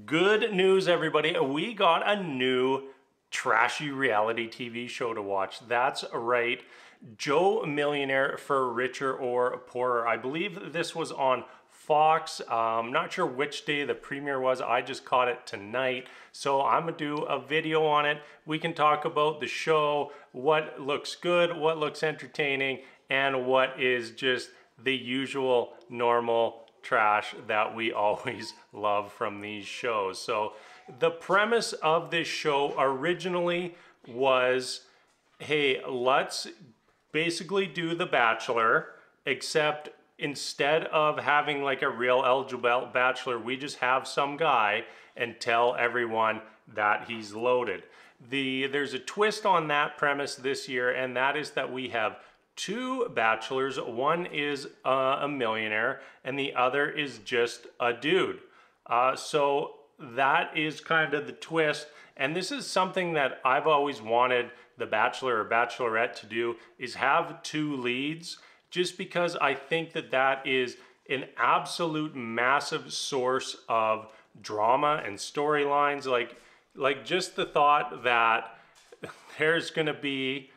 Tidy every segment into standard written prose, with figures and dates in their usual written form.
Good news, everybody. We got a new trashy reality TV show to watch. That's right. Joe Millionaire for Richer or Poorer. I believe this was on Fox. I'm not sure which day the premiere was. I just caught it tonight. So I'm going to do a video on it. We can talk about the show, what looks good, what looks entertaining, and what is just the usual normal trash that we always love from these shows. So the premise of this show originally was, hey, let's basically do The Bachelor, except instead of having like a real eligible bachelor, we just have some guy and tell everyone that he's loaded. There's a twist on that premise this year, and that is that we have two bachelors. One is a millionaire and the other is just a dude. So that is kind of the twist. And this is something that I've always wanted the Bachelor or Bachelorette to do, is have two leads, just because I think that that is an absolute massive source of drama and storylines. Like just the thought that there's gonna be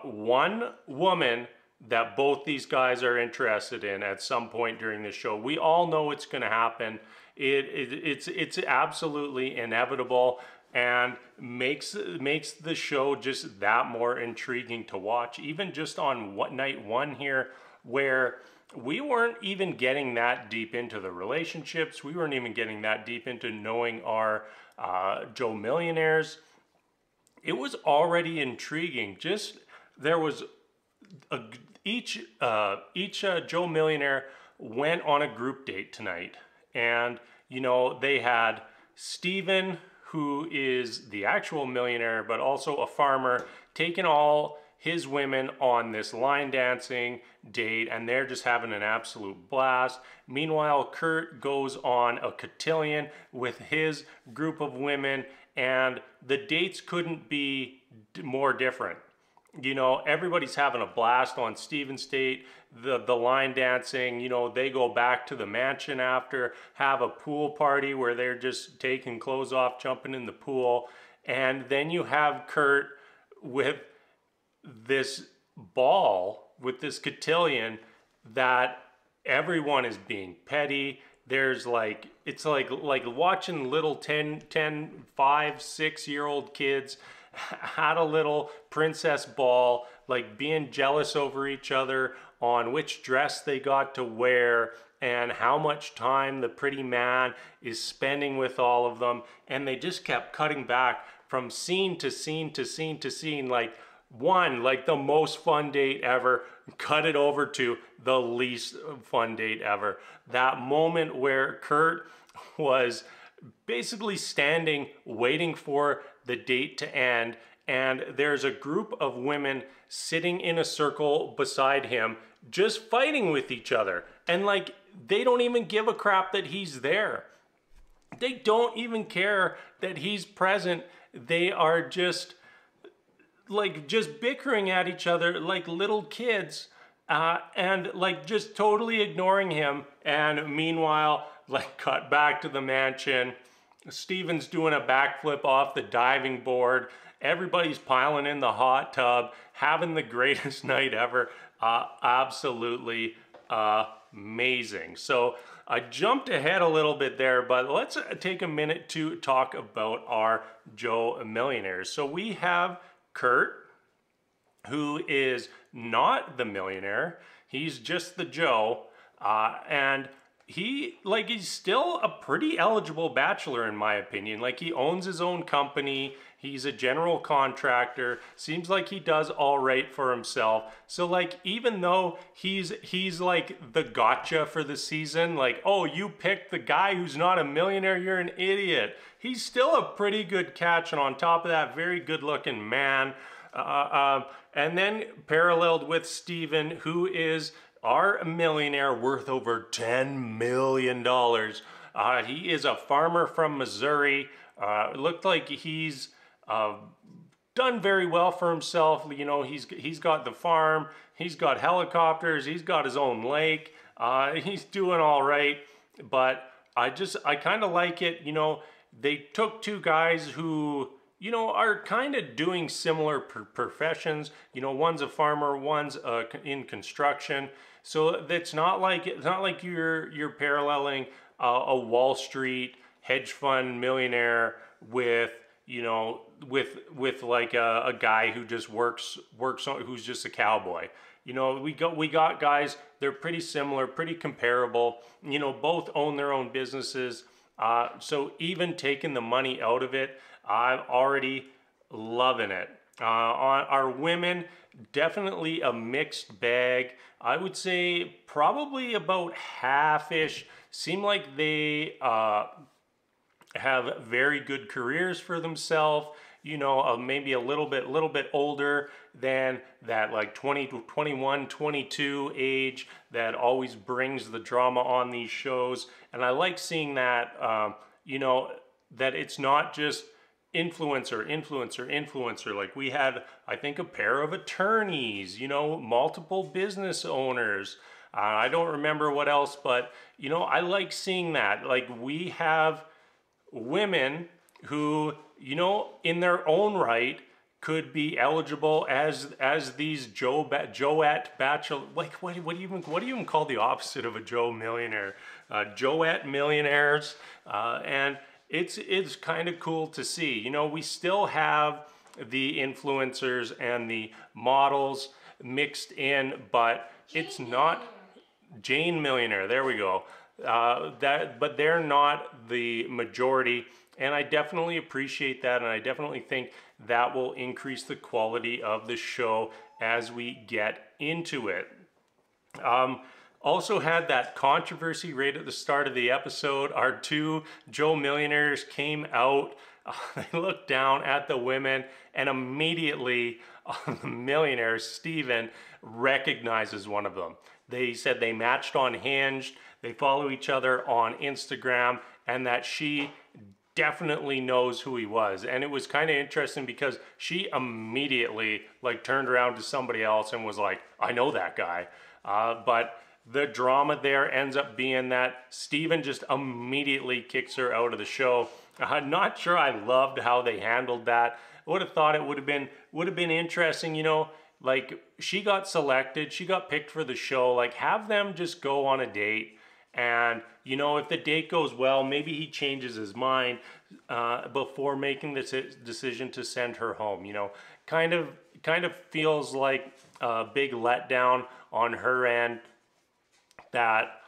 one woman that both these guys are interested in at some point during the show. We all know it's going to happen. It's absolutely inevitable, and makes the show just that more intriguing to watch. Even just on night one here, where we weren't even getting that deep into the relationships. We weren't even getting that deep into knowing our Joe Millionaires. It was already intriguing. Just there was each Joe Millionaire went on a group date tonight, and you know, they had Steven, who is the actual millionaire but also a farmer, taking all his women on this line dancing date, and they're just having an absolute blast. Meanwhile, Kurt goes on a cotillion with his group of women, and the dates couldn't be more different. You know, everybody's having a blast on Steven's date, the line dancing. You know, they go back to the mansion after, have a pool party where they're just taking clothes off, jumping in the pool. And then you have Kurt with this ball, with this cotillion, that everyone is being petty. There's like, it's like watching little 10, 5, 6-year-old kids had a little princess ball, like being jealous over each other on which dress they got to wear and how much time the pretty man is spending with all of them. And they just kept cutting back from scene to scene to scene to scene, like the most fun date ever, cut it over to the least fun date ever. That moment where Kurt was basically standing waiting for the date to end, and there's a group of women sitting in a circle beside him just fighting with each other, and like they don't even give a crap that he's there. They don't even care that he's present. They are just bickering at each other like little kids, and like just totally ignoring him. And meanwhile, like, cut back to the mansion, Steven's doing a backflip off the diving board. Everybody's piling in the hot tub, having the greatest night ever. Absolutely amazing. So I jumped ahead a little bit there, but let's take a minute to talk about our Joe Millionaires. So we have Kurt, who is not the millionaire. He's just the Joe, and he's still a pretty eligible bachelor in my opinion. Like, he owns his own company. He's a general contractor. Seems like he does all right for himself. So like, even though he's like the gotcha for the season, like, oh, you picked the guy who's not a millionaire, you're an idiot. He's still a pretty good catch, and on top of that, very good looking man. And then paralleled with Steven, who is our millionaire worth over $10 million. He is a farmer from Missouri. Looked like he's done very well for himself. You know, he's got the farm, he's got helicopters, he's got his own lake. He's doing all right, but I kind of like it. You know, they took two guys who, you know, are kind of doing similar professions. You know, one's a farmer, one's in construction. So it's not like you're paralleling a Wall Street hedge fund millionaire with, you know, with like a guy who just works on, who's just a cowboy. You know, we got guys, they're pretty similar, pretty comparable. You know, both own their own businesses. So even taking the money out of it, I'm already loving it. On our women, definitely a mixed bag. I would say probably about half-ish. Seem like they have very good careers for themselves, you know, maybe a little bit older than that, like 20 to 21, 22 age, that always brings the drama on these shows. And I like seeing that, you know, that it's not just influencer. Like we had, I think, a pair of attorneys, you know, multiple business owners. I don't remember what else, but, you know, I like seeing that. Like we have women who, you know, in their own right could be eligible as these Joette Bachelor, like what do you even call the opposite of a Joe Millionaire? Joette millionaires, and it's kind of cool to see. You know, we still have the influencers and the models mixed in, but it's not Jane Millionaire. There we go. But they're not the majority, and I definitely appreciate that, and I definitely think that will increase the quality of the show as we get into it. Also had that controversy right at the start of the episode. Our two Joe Millionaires came out. They looked down at the women, and immediately the millionaire, Steven, recognizes one of them. They said they matched on Hinge, they follow each other on Instagram, and that she definitely knows who he was. And it was kind of interesting because she immediately like turned around to somebody else and was like, I know that guy. But the drama there ends up being that Steven just immediately kicks her out of the show. I'm not sure I loved how they handled that. I would have thought it would have been interesting, you know, like she got selected, she got picked for the show, like have them just go on a date. And, you know, if the date goes well, maybe he changes his mind before making the decision to send her home. You know, kind of feels like a big letdown on her end that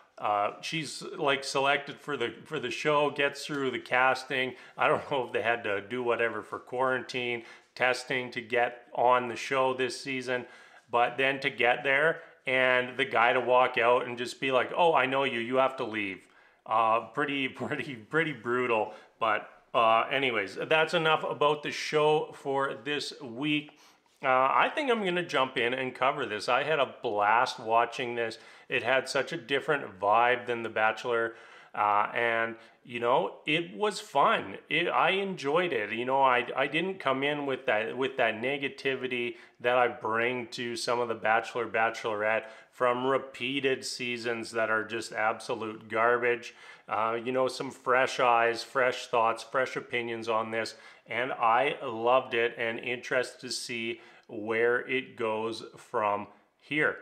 she's like selected for the show, gets through the casting. I don't know if they had to do whatever for quarantine testing to get on the show this season, but then to get there and the guy to walk out and just be like, oh, I know you, you have to leave. Pretty brutal. But anyways, that's enough about the show for this week. I think I'm going to jump in and cover this. I had a blast watching this. It had such a different vibe than The Bachelor. And, you know, it was fun. I enjoyed it. You know, I didn't come in with that negativity that I bring to some of the Bachelor, Bachelorette from repeated seasons that are just absolute garbage. You know, some fresh eyes, fresh thoughts, fresh opinions on this. And I loved it and interested to see where it goes from here.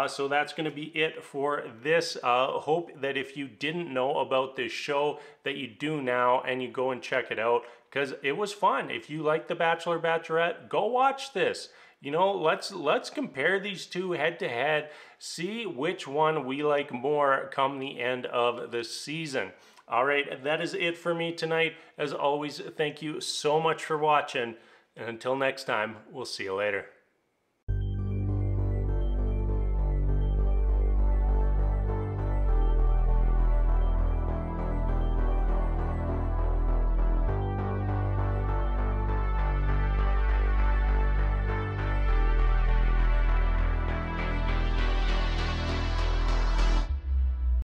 So that's going to be it for this. Hope that if you didn't know about this show, that you do now and you go and check it out because it was fun. If you like The Bachelor, Bachelorette, go watch this. You know, let's compare these two head to head, see which one we like more come the end of the season. All right, that is it for me tonight. As always, thank you so much for watching. And until next time, we'll see you later.